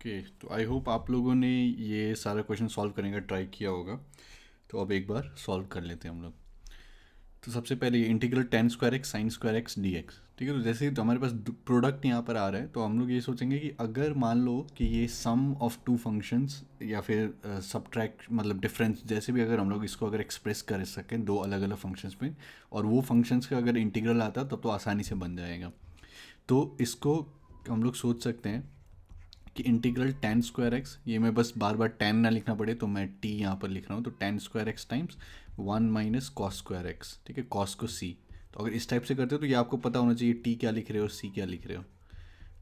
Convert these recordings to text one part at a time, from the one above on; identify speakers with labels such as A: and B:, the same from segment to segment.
A: Okay, तो I hope आप लोगों ने ये सारा क्वेश्चन सॉल्व करने का ट्राई किया होगा। तो अब एक बार सॉल्व कर लेते हैं हम लोग। तो सबसे पहले integral ten square x sign square x d x, ठीक है। तो जैसे ही तो हमारे पास प्रोडक्ट यहाँ पर आ रहा है, तो हम लोग ये सोचेंगे कि अगर मान लो कि ये सम ऑफ टू फंक्शंस या फिर सब्ट्रैक्ट मतलब डिफरेंस, जैसे भी अगर हम लोग इसको अगर एक्सप्रेस कर सकें दो अलग अलग फंक्शंस में, और वो फंक्शंस का अगर इंटीग्रल आता तब तो आसानी से बन जाएगा। तो इसको हम लोग सोच सकते हैं कि इंटीग्रल टेन स्क्वायर एक्स, ये मैं बस बार बार टेन ना लिखना पड़े तो मैं टी यहाँ पर लिख रहा हूँ, तो ten square x times one minus cos square x, ठीक है, कॉस को सी। तो अगर इस टाइप से करते हो तो ये आपको पता होना चाहिए टी क्या लिख रहे हो, सी क्या लिख रहे हो।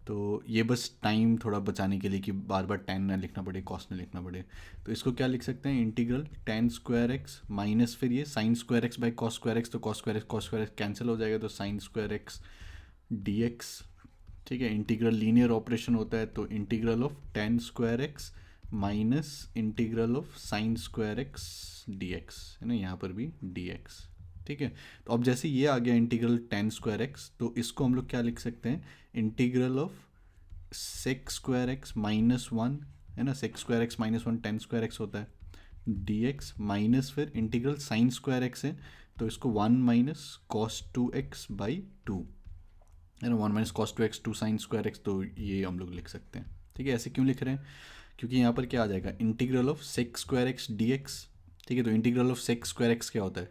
A: तो ये बस टाइम थोड़ा बचाने के लिए कि बार बार टेन ना लिखना पड़े, कॉस ना लिखना पड़े, तो इसको क्या लिख सकते हैं, integral ten square x minus फिर ये sign square x by cos square x, तो कॉस स्क्वायर एक्स कैंसिल हो जाएगा, तो sign square x d x, ठीक है। इंटीग्रल लीनियर ऑपरेशन होता है, तो integral of ten square x minus integral of sine square x d x, है ना, यहाँ पर भी डी एक्स, ठीक है। तो अब जैसे ये आ गया इंटीग्रल टेन स्क्वायर एक्स, तो इसको हम लोग क्या लिख सकते हैं, integral of sec square x minus one, है ना, sec square x minus one tan square x होता है, डी एक्स माइनस फिर इंटीग्रल साइन स्क्वायर एक्स है, तो इसको one minus cos two x by two, है ना, one minus cos two x two sine square x, तो ये हम लोग लिख सकते हैं, ठीक है। ऐसे क्यों लिख रहे हैं, क्योंकि यहाँ पर क्या आ जाएगा, integral of sec square x d x, ठीक है। तो integral of sec square x क्या होता है,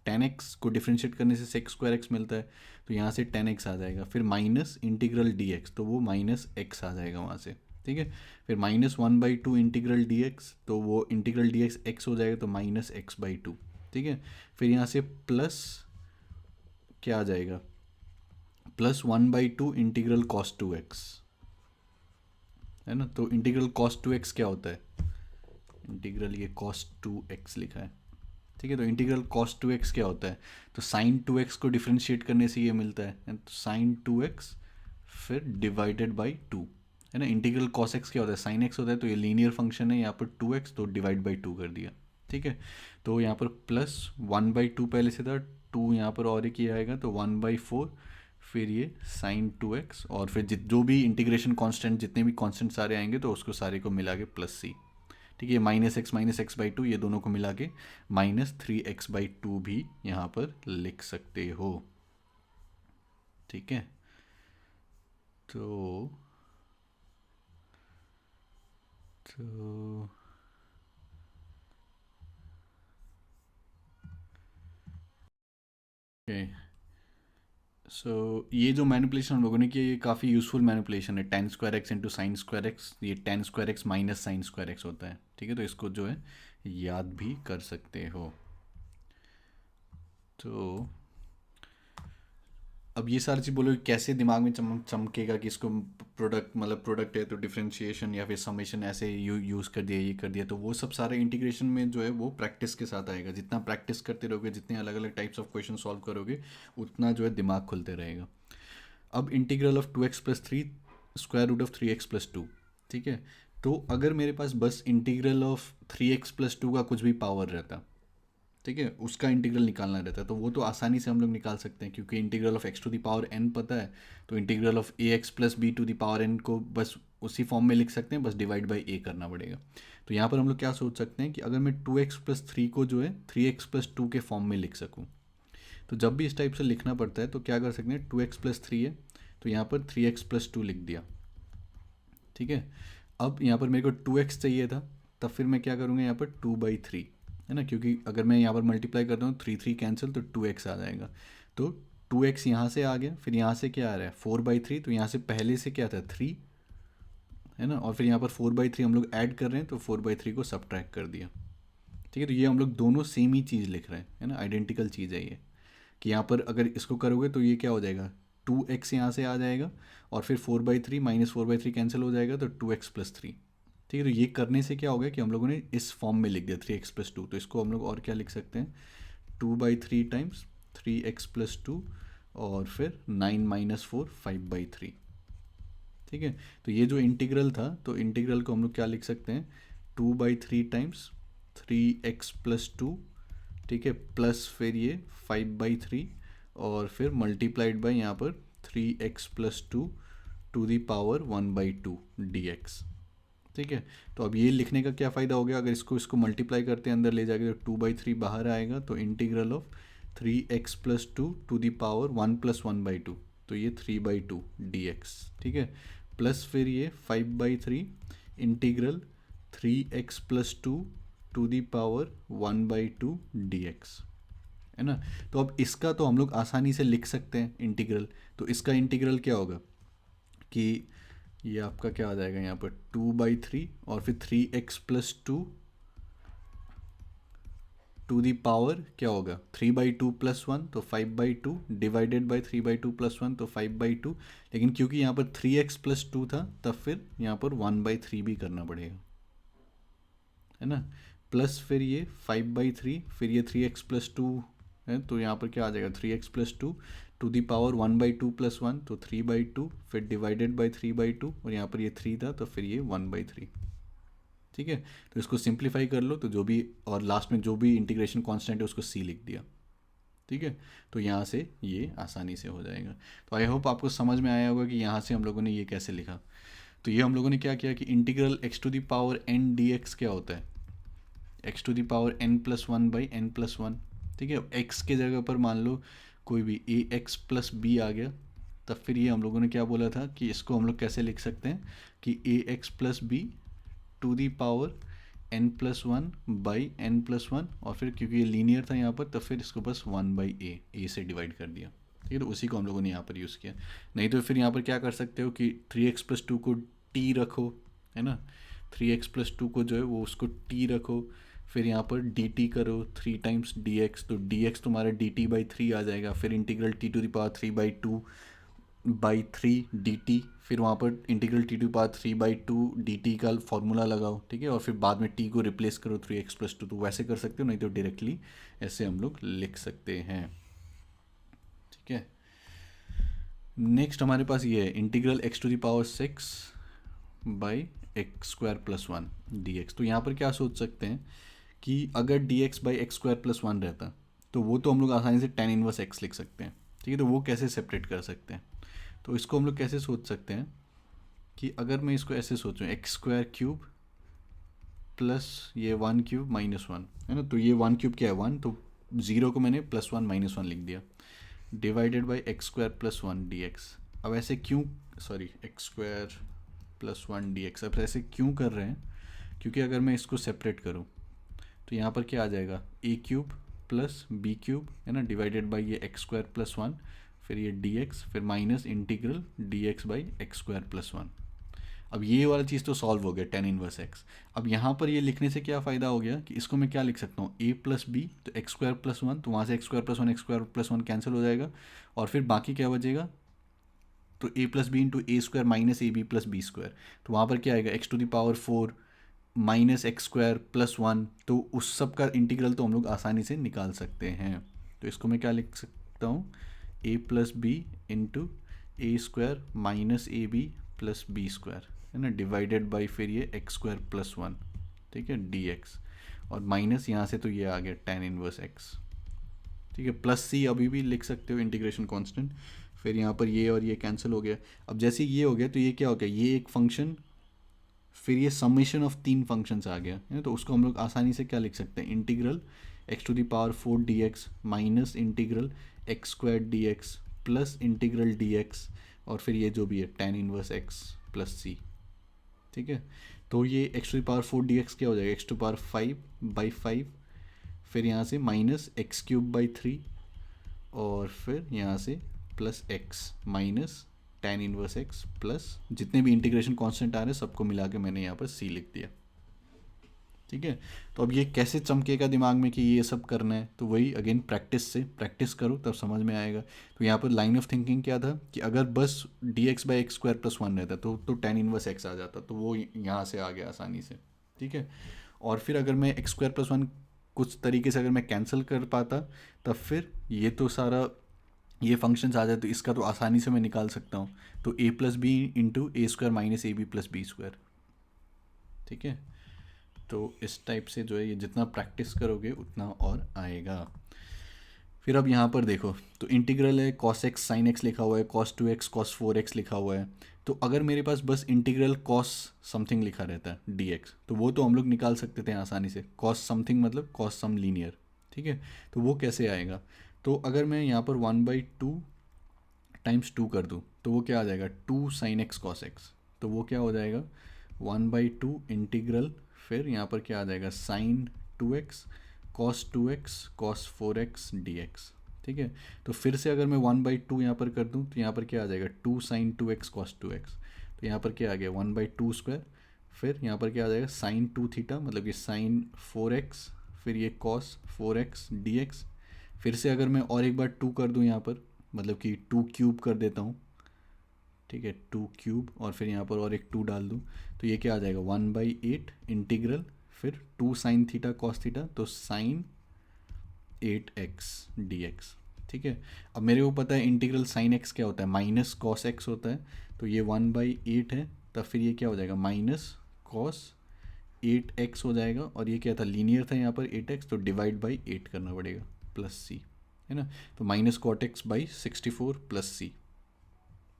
A: टेन एक्स को डिफ्रेंशिएट करने से सेक स्क्वायर एक्स मिलता है, तो यहाँ से टेन एक्स आ जाएगा, फिर माइनस इंटीग्रल डी एक्स, तो वो माइनस एक्स आ जाएगा वहाँ से, ठीक है। फिर minus one by to integral d x, तो वो इंटीग्रल डी एक्स एक्स हो जाएगा, तो माइनस एक्स बाई टू, ठीक है। फिर यहाँ से प्लस क्या आ जाएगा, plus one by to integral cos two x, है ना। तो इंटीग्रल कॉस टू एक्स क्या होता है, इंटीग्रल ये कॉस टू एक्स लिखा है, ठीक है। तो इंटीग्रल कॉस टू एक्स क्या होता है, तो साइन टू एक्स को डिफ्रेंशिएट करने से ये मिलता है, तो साइन टू एक्स फिर डिवाइडेड बाई टू, है ना। इंटीग्रल कॉस एक्स क्या होता है, साइन एक्स होता है, तो ये लीनियर फंक्शन है, यहाँ पर टू एक्स तो डिवाइड बाई टू कर दिया, ठीक है। तो यहाँ पर प्लस वन बाई टू पहले से था, टू यहाँ पर और एक ही आएगा, तो वन बाई फोर, फिर ये साइन टू एक्स, और फिर जो भी इंटीग्रेशन कांस्टेंट, जितने भी कांस्टेंट सारे आएंगे तो उसको सारे को मिला के प्लस सी, ठीक है। माइनस एक्स बाई टू, ये दोनों को मिला के minus three x by to भी यहाँ पर लिख सकते हो, ठीक है। तो तो ओके, सो ये जो मैनिपुलेशन हम लोगों ने किया, ये काफ़ी यूज़फुल मैनिपुलेशन है, ten square x into sine square x, ये ten square x minus sine square x होता है, ठीक है। तो इसको जो है याद भी कर सकते हो। तो अब ये सारी चीज़ बोलो कैसे दिमाग में चमकेगा कि इसको प्रोडक्ट मतलब प्रोडक्ट है तो डिफरेंशिएशन या फिर समेशन ऐसे यूज़ कर दिया, ये कर दिया, तो वो सब सारे इंटीग्रेशन में जो है वो प्रैक्टिस के साथ आएगा। जितना प्रैक्टिस करते रहोगे, जितने अलग अलग टाइप्स ऑफ क्वेश्चन सॉल्व करोगे, उतना जो है दिमाग खुलते रहेगा। अब integral of two x plus three square root of three x plus two, ठीक है। तो अगर मेरे पास बस integral of three x plus two का कुछ भी पावर रहता, ठीक है, उसका इंटीग्रल निकालना रहता है, तो वो तो आसानी से हम लोग निकाल सकते हैं, क्योंकि integral of x to the power n पता है, तो integral of a x plus b to the power n को बस उसी फॉर्म में लिख सकते हैं, बस डिवाइड बाई ए करना पड़ेगा। तो यहाँ पर हम लोग क्या सोच सकते हैं कि अगर मैं टू एक्स प्लस थ्री को जो है थ्री एक्स प्लस टू के फॉर्म में लिख सकूँ, तो जब भी इस टाइप से लिखना पड़ता है तो क्या कर सकते हैं, टू एक्स प्लस थ्री है, तो यहाँ पर थ्री एक्स प्लस टू लिख दिया, ठीक है। अब यहाँ पर मेरे को टू एक्स चाहिए था, तब फिर मैं क्या करूँगा, यहाँ पर टू बाई थ्री, है ना, क्योंकि अगर मैं यहाँ पर मल्टीप्लाई करता हूँ थ्री थ्री कैंसिल, तो टू एक्स आ जाएगा, तो टू एक्स यहाँ से आ गया, फिर यहाँ से क्या आ रहा है फोर बाई थ्री, तो यहाँ से पहले से क्या था थ्री, है ना, और फिर यहाँ पर फोर बाई थ्री हम लोग ऐड कर रहे हैं, तो फोर बाई थ्री को सब्ट्रैक्ट कर दिया, ठीक है। तो ये हम लोग दोनों सेम ही चीज़ लिख रहे हैं, है ना, आइडेंटिकल चीज़ है ये, कि यहाँ पर अगर इसको करोगे तो ये क्या हो जाएगा, टू एक्स यहाँ से आ जाएगा, और फिर four by three minus four by three cancel हो जाएगा, तो टू एक्स प्लस थ्री, ठीक है। तो ये करने से क्या हो गया कि हम लोगों ने इस फॉर्म में लिख दिया थ्री एक्स प्लस टू, तो इसको हम लोग और क्या लिख सकते हैं, two by three times three x plus to, और फिर nine minus four five by three, ठीक है। तो ये जो इंटीग्रल था, तो इंटीग्रल को हम लोग क्या लिख सकते हैं, two by three times three x plus two, ठीक है, प्लस फिर ये फाइव बाई थ्री, और फिर मल्टीप्लाइड बाई यहाँ पर three x plus two to the power one by two d x, ठीक है। तो अब ये लिखने का क्या फ़ायदा हो गया, अगर इसको इसको मल्टीप्लाई करते हैं अंदर ले जाके तो 2/3 बाहर आएगा, तो integral of 3x+2 to the power 1+1/2, तो ये 3/2 dx, ठीक है। प्लस फिर ये 5/3 integral 3x+2 to the power 1/2 dx, है ना। तो अब इसका तो हम लोग आसानी से लिख सकते हैं इंटीग्रल। तो इसका इंटीग्रल क्या होगा कि ये आपका क्या आ जाएगा यहाँ पर 2/3 और फिर 3x+2 टू दी पावर क्या होगा 3/2+1, तो 5/2 डिवाइडेड बाई 3/2+1, तो 5/2। लेकिन क्योंकि यहाँ पर 3x+2 था तब फिर यहाँ पर 1/3 भी करना पड़ेगा, है ना। प्लस फिर ये 5/3, फिर ये 3x+2 है, तो यहाँ पर क्या आ जाएगा 3x+2 टू दी पावर 1/2+1, तो 3/2, फिर डिवाइडेड बाई 3/2, और यहाँ पर ये 3 था तो फिर ये 1/3, ठीक है। तो इसको सिंप्लीफाई कर लो, तो जो भी और लास्ट में जो भी इंटीग्रेशन कांस्टेंट है उसको सी लिख दिया, ठीक है। तो यहाँ से ये आसानी से हो जाएगा। तो आई होप आपको समझ में आया होगा कि यहाँ से हम लोगों ने ये कैसे लिखा। तो ये हम लोगों ने क्या किया कि इंटीग्रल x⁴n dx क्या होता है, x⁴n+1/n+1, ठीक है। x के जगह पर मान लो कोई भी ax+b आ गया, तब फिर ये हम लोगों ने क्या बोला था कि इसको हम लोग कैसे लिख सकते हैं कि ax+b to the power n+1/n+1, और फिर क्योंकि ये लीनियर था यहाँ पर तो फिर इसको बस 1/a से डिवाइड कर दिया, ठीक है। तो उसी को हम लोगों ने यहाँ पर यूज़ किया। नहीं तो फिर यहाँ पर क्या कर सकते हो कि 3x+2 को t रखो, है ना। 3x+2 को जो है वो उसको t रखो, फिर यहाँ पर dt करो 3 टाइम्स dx, तो dx तुम्हारा dt/3 आ जाएगा, फिर इंटीग्रल t⁻3/2/3 dt, फिर वहाँ पर इंटीग्रल t⁻3/2 dt का फॉर्मूला लगाओ, ठीक है। और फिर बाद में t को रिप्लेस करो 3x+2, तो वैसे कर सकते हो, नहीं तो डायरेक्टली ऐसे हम लोग लिख सकते हैं, ठीक है। नेक्स्ट हमारे पास ये है इंटीग्रल x⁴ dx। तो यहाँ पर क्या सोच सकते हैं कि अगर dx/x² + 1 रहता तो वो तो हम लोग आसानी से tan 1x लिख सकते हैं, ठीक है। तो वो कैसे सेपरेट कर सकते हैं, तो इसको हम लोग कैसे सोच सकते हैं कि अगर मैं इसको ऐसे सोचूं x² प्लस ये 1³ -1, है ना। तो ये 1³ क्या है 1, तो 0 को मैंने +1 -1 लिख दिया, डिवाइडेड बाई x² + 1 dx। अब ऐसे क्यों, सॉरी x² + 1 dx, अब ऐसे क्यों कर रहे हैं, क्योंकि अगर मैं इसको सेपरेट करूं तो यहाँ पर क्या आ जाएगा a³ प्लस b³, है ना, डिवाइडेड बाई ये x² + 1, फिर ये dx, फिर माइनस इंटीग्रल dx/x² + 1। अब ये वाला चीज़ तो सॉल्व हो गया tan 1x। अब यहाँ पर ये लिखने से क्या फ़ायदा हो गया कि इसको मैं क्या लिख सकता हूँ a + b, तो x² + 1, तो वहाँ से x² + 1 x² + 1 कैंसिल हो जाएगा, और फिर बाकी क्या बचेगा, तो a + b into a² - ab + b², तो वहाँ पर क्या आएगा x⁴ -x² + 1, तो उस सब का इंटीग्रल तो हम लोग आसानी से निकाल सकते हैं। तो इसको मैं क्या लिख सकता हूँ a + b into a² - ab + b², है ना, डिवाइडेड बाई फिर ये x² + 1, ठीक है, dx, और माइनस यहाँ से तो ये आ गया tan 1x, ठीक है। प्लस c अभी भी लिख सकते हो इंटीग्रेशन कांस्टेंट, फिर यहाँ पर ये और ये कैंसिल हो गया। अब जैसे ये हो गया तो ये क्या हो गया, ये एक फंक्शन, फिर ये समेशन ऑफ 3 फंक्शंस आ गया, है ना। तो उसको हम लोग आसानी से क्या लिख सकते हैं integral x⁴ dx minus integral x² dx plus integral dx, और फिर ये जो भी है tan 1x प्लस c, ठीक है। तो ये x⁴ dx क्या हो जाएगा x⁵/5, फिर यहाँ से माइनस x³ / 3, और फिर यहाँ से plus x minus tan 1x plus जितने भी इंटीग्रेशन कांस्टेंट आ रहे हैं सबको मिला के मैंने यहाँ पर c लिख दिया, ठीक है। तो अब ये कैसे चमकेगा दिमाग में कि ये सब करना है, तो वही अगेन प्रैक्टिस करो तब समझ में आएगा। तो यहाँ पर लाइन ऑफ थिंकिंग क्या था कि अगर बस dx/x² + 1 रहता तो tan 1x आ जाता, तो वो यहाँ से आ गया आसानी से, ठीक है। और फिर अगर मैं x² + 1 कुछ तरीके से अगर मैं कैंसिल कर पाता तब फिर ये तो सारा ये फंक्शंस आ जाए, तो इसका तो आसानी से मैं निकाल सकता हूँ, तो a + b into a² - ab + b², ठीक है। तो इस टाइप से जो है ये जितना प्रैक्टिस करोगे उतना और आएगा। फिर अब यहाँ पर देखो, तो इंटीग्रल है cos x sin x लिखा हुआ है, cos 2x cos 4x लिखा हुआ है। तो अगर मेरे पास बस इंटीग्रल cos समथिंग लिखा रहता है dx, तो वो तो हम लोग निकाल सकते थे आसानी से। cos समथिंग मतलब cos सम लीनियर, ठीक है। तो वो कैसे आएगा, तो अगर मैं यहाँ पर 1/2 टाइम्स 2 कर दूँ तो वो क्या आ जाएगा, 2 sin x cos x। तो वो क्या हो जाएगा, 1/2 इंटीग्रल, फिर यहाँ पर क्या आ जाएगा, sin 2x cos 2x cos 4x dx, ठीक है। तो फिर से अगर मैं 1/2 यहाँ पर कर दूँ तो यहाँ पर क्या आ जाएगा, 2 sin 2x cos 2x। तो यहाँ पर क्या आ गया, 1/2 स्क्वायर, फिर यहाँ पर क्या आ जाएगा, sin 2 थीटा मतलब कि sin 4x, फिर ये cos 4x dx। फिर से अगर मैं और एक बार 2 कर दूँ यहाँ पर, मतलब कि 2 क्यूब कर देता हूँ, ठीक है, 2 क्यूब, और फिर यहाँ पर और एक 2 डाल दूँ, तो ये क्या आ जाएगा, 1/8 इंटीग्रल, फिर 2 साइन थीटा कॉस थीटा, तो साइन 8x dx, ठीक है। अब मेरे को पता है इंटीग्रल साइन x क्या होता है, माइनस कॉस x होता है। तो ये 1/8 है, तब फिर ये क्या हो जाएगा, माइनस कॉस 8x हो जाएगा, और ये क्या था, लीनियर था यहाँ पर 8x, तो डिवाइड बाई 8 करना पड़ेगा, प्लस c, है ना। तो minus cot x by 64 plus c,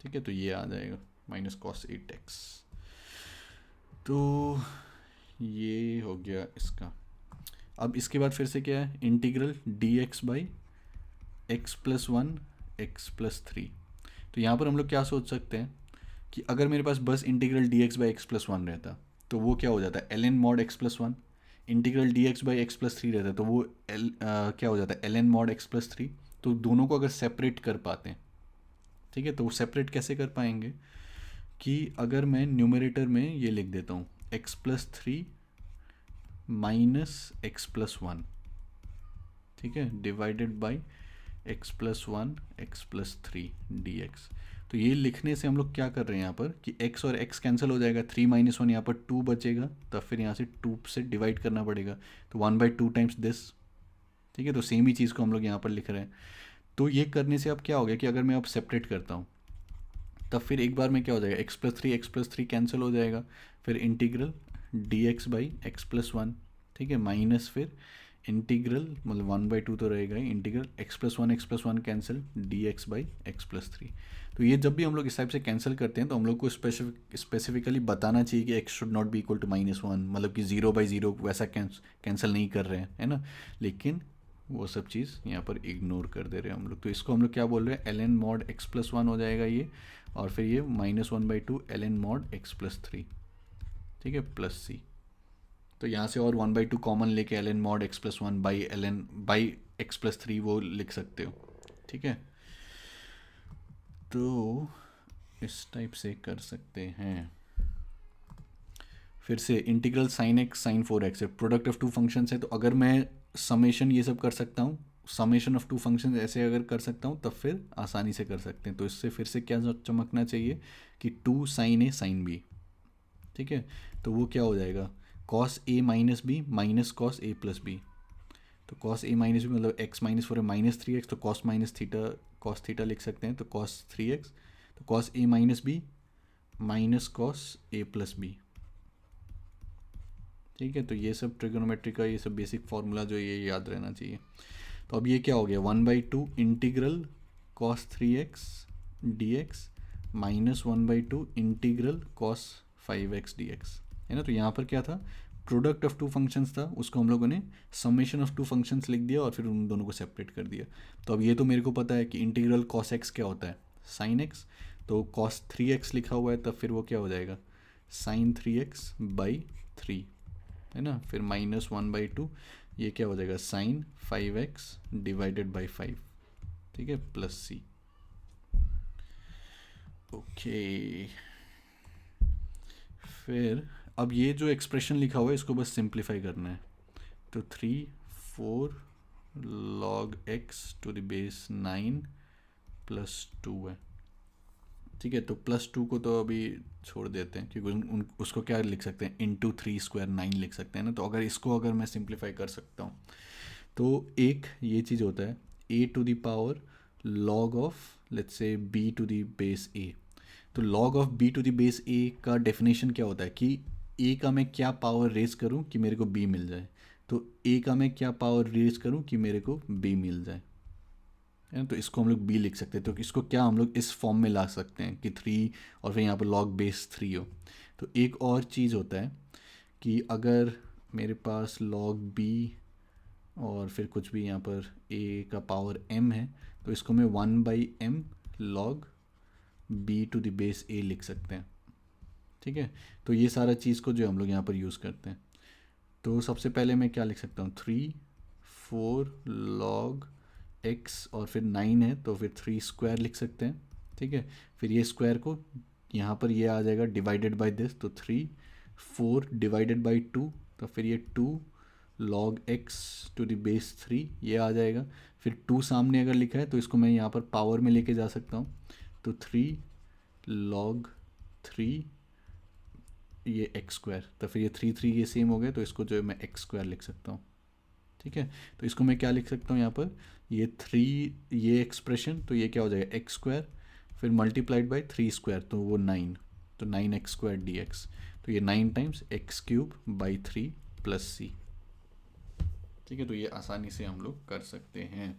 A: ठीक है। तो ये आ जाएगा माइनस कॉस 8x। तो ये हो गया इसका। अब इसके बाद फिर से क्या है, integral d x by x plus 1 x plus 3। तो यहाँ पर हम लोग क्या सोच सकते हैं कि अगर मेरे पास बस integral d x by x plus 1 रहता तो वो क्या हो जाता है, l n mod x plus 1। Integral d x by x plus 3 रहता तो वो क्या हो जाता है, l n mod x plus 3। तो दोनों को अगर सेपरेट कर पाते हैं, ठीक है, तो वो सेपरेट कैसे कर पाएंगे कि अगर मैं न्यूमरेटर में ये लिख देता हूँ x plus 3 minus x plus 1, ठीक है, divided by x plus 1 x plus 3 D x. तो ये लिखने से हम लोग क्या कर रहे हैं यहाँ पर कि x और x कैंसिल हो जाएगा, 3 माइनस 1 यहाँ पर 2 बचेगा, तब फिर यहाँ से 2 से डिवाइड करना पड़ेगा, तो 1/2 टाइम्स दिस, ठीक है। तो सेम ही चीज़ को हम लोग यहाँ पर लिख रहे हैं। तो ये करने से अब क्या हो गया कि अगर मैं अब सेपरेट करता हूँ तब फिर एक बार में क्या हो जाएगा, एक्स प्लस थ्री कैंसिल हो जाएगा, फिर integral d x by x plus 1, ठीक है, माइनस फिर इंटीग्रल मतलब 1/2 तो रहेगा ही, integral x plus one cancel d x by x plus 3। तो ये जब भी हम लोग इस टाइप से कैंसिल करते हैं तो हम लोग को स्पेसिफिकली बताना चाहिए कि x should not be equal to -1, मतलब कि 0/0 वैसा कैंसिल नहीं कर रहे हैं, है ना। लेकिन वो सब चीज़ यहाँ पर इग्नोर कर दे रहे हैं हम लोग। तो इसको हम लोग क्या बोल रहे हैं, l n mod x plus 1 हो जाएगा ये, और फिर ये -1/2 l n mod x plus 3, ठीक है, प्लस सी। तो यहाँ से और 1/2 कॉमन लेके l n mod x plus 1 by l n by x plus 3 वो लिख सकते हो, ठीक है। तो इस टाइप से कर सकते हैं। फिर से integral sine x sign 4x है, प्रोडक्ट ऑफ टू फंक्शंस है, तो अगर मैं समेशन ये सब कर सकता हूँ, समेशन ऑफ टू फंक्शंस ऐसे अगर कर सकता हूँ तब फिर आसानी से कर सकते हैं। तो इससे फिर से क्या चमकना चाहिए कि 2 साइन ए साइन बी, ठीक है। तो वो क्या हो जाएगा, cos A minus B minus cos A plus B. तो कॉस ए माइनस बी मतलब एक्स माइनस 4 है -3x, तो cos minus theta cos theta लिख सकते हैं, तो कॉस 3x, तो cos A minus B minus cos A plus B, ठीक है। तो ये सब ट्रिगोनोमेट्री का ये सब बेसिक फार्मूला जो ये याद रहना चाहिए। तो अब ये क्या हो गया, 1/2 integral cos 3x dx minus 1/2 integral cos 5x dx, है ना। तो यहाँ पर क्या था, प्रोडक्ट ऑफ टू फंक्शंस था, उसको हम लोगों ने समेशन ऑफ टू फंक्शंस लिख दिया और फिर उन दोनों को सेपरेट कर दिया। तो अब ये तो मेरे को पता है कि इंटीग्रल कॉस x क्या होता है, साइन x। तो कॉस 3x लिखा हुआ है, तब फिर वो क्या हो जाएगा, साइन 3x बाई 3, है ना। फिर -1/2 ये क्या हो जाएगा, साइन 5x डिवाइडेड बाई 5, ठीक है, प्लस सी। ओके, फिर अब ये जो एक्सप्रेशन लिखा हुआ है इसको बस सिंप्लीफाई करना है। तो 3/4 log x to the base 9 plus 2 है, ठीक है। तो +2 को तो अभी छोड़ देते हैं क्योंकि उसको क्या लिख सकते हैं, इंटू 3² 9 लिख सकते हैं ना। तो अगर इसको अगर मैं सिंप्लीफाई कर सकता हूँ तो एक ये चीज़ होता है a to the power log of let's say b to the base a। तो log of b to the base a का डेफिनेशन क्या होता है कि a का मैं क्या पावर रेज करूँ कि मेरे को b मिल जाए। तो a का मैं क्या पावर रेज करूँ कि मेरे को b मिल जाए, है ना। तो इसको हम लोग बी लिख सकते हैं। तो इसको क्या हम लोग इस फॉर्म में ला सकते हैं कि 3 और फिर यहाँ पर log बेस 3 हो। तो एक और चीज़ होता है कि अगर मेरे पास log b और फिर कुछ भी यहाँ पर a का पावर m है, तो इसको मैं 1/m log b to the base a लिख सकते हैं। ठीक है, तो ये सारा चीज़ को जो हम लोग यहाँ पर यूज़ करते हैं। तो सबसे पहले मैं क्या लिख सकता हूँ, 3/4 log x और फिर 9 है तो फिर 3 स्क्वायर लिख सकते हैं। ठीक है, फिर ये स्क्वायर को यहाँ पर ये आ जाएगा डिवाइडेड बाय दिस, तो 3/4 डिवाइडेड बाय 2, तो फिर ये 2 log x to the base 3 ये आ जाएगा। फिर 2 सामने अगर लिखा है तो इसको मैं यहाँ पर पावर में लेके जा सकता हूँ, तो 3 log 3 ये एक्स स्क्वायर, तो फिर ये 3 ये सेम हो गया, तो इसको जो है मैं एक्स स्क्वायर लिख सकता हूँ। ठीक है, तो इसको मैं क्या लिख सकता हूँ यहाँ पर, ये 3 ये एक्सप्रेशन, तो ये क्या हो जाएगा एक्स स्क्वायर, फिर मल्टीप्लाइड बाई 3 स्क्वायर तो वो 9, तो 9x स्क्वायर डी एक्स, तो ये 9 times x cube by 3 plus c. ठीक है, तो ये आसानी से हम लोग कर सकते हैं।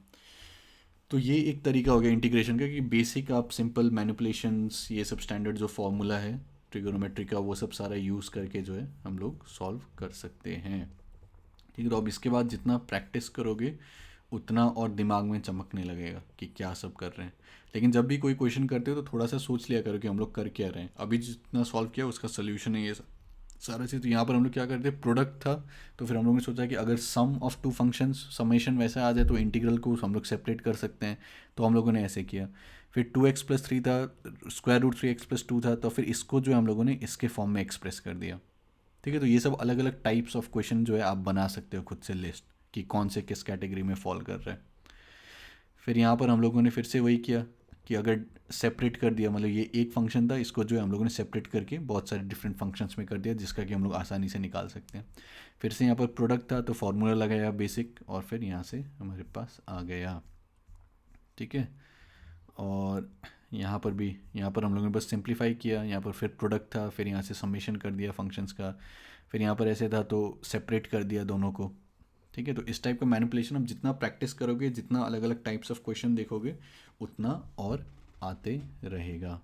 A: तो ये एक तरीका हो गया इंटीग्रेशन का कि बेसिक आप सिंपल मैनिपुलेशंस, ये सब स्टैंडर्ड जो फॉर्मूला है ट्रिगोनोमेट्री का, वो सब सारा यूज़ करके जो है हम लोग सॉल्व कर सकते हैं। ठीक है, तो अब इसके बाद जितना प्रैक्टिस करोगे उतना और दिमाग में चमकने लगेगा कि क्या सब कर रहे हैं। लेकिन जब भी कोई क्वेश्चन करते हो तो थोड़ा सा सोच लिया करो कि हम लोग कर क्या रहे हैं। अभी जितना सॉल्व किया उसका सोल्यूशन है ये सारा चीज़। तो यहाँ पर हम लोग क्या करते हैं, प्रोडक्ट था तो फिर हम लोगों ने सोचा कि अगर सम ऑफ टू फंक्शंस समेशन वैसा आ जाए तो इंटीग्रल को हम लोग सेपरेट कर सकते हैं, तो हम लोगों ने ऐसे किया। फिर 2x+3 था, √3x+2 था, तो फिर इसको जो है हम लोगों ने इसके फॉर्म में एक्सप्रेस कर दिया। ठीक है, तो ये सब अलग अलग टाइप्स ऑफ क्वेश्चन जो है आप बना सकते हो खुद से लिस्ट, कि कौन से किस कैटेगरी में फॉल कर रहा है। फिर यहाँ पर हम लोगों ने फिर से वही किया कि अगर सेपरेट कर दिया, मतलब ये एक फंक्शन था, इसको जो है हम लोगों ने सेपरेट करके बहुत सारे डिफरेंट फंक्शंस में कर दिया, जिसका कि हम लोग आसानी से निकाल सकते हैं। फिर से यहाँ पर प्रोडक्ट था तो फार्मूला लगाया बेसिक, और फिर यहाँ से हमारे पास आ गया। ठीक है, और यहाँ पर भी, यहाँ पर हम लोगों ने बस सिंप्लीफाई किया, यहाँ पर फिर प्रोडक्ट था, फिर यहाँ से समेशन कर दिया फंक्शंस का, फिर यहाँ पर ऐसे था तो सेपरेट कर दिया दोनों को। ठीक है, तो इस टाइप का मैनिपुलेशन आप जितना प्रैक्टिस करोगे, जितना अलग अलग टाइप्स ऑफ क्वेश्चन देखोगे, उतना और आते रहेगा।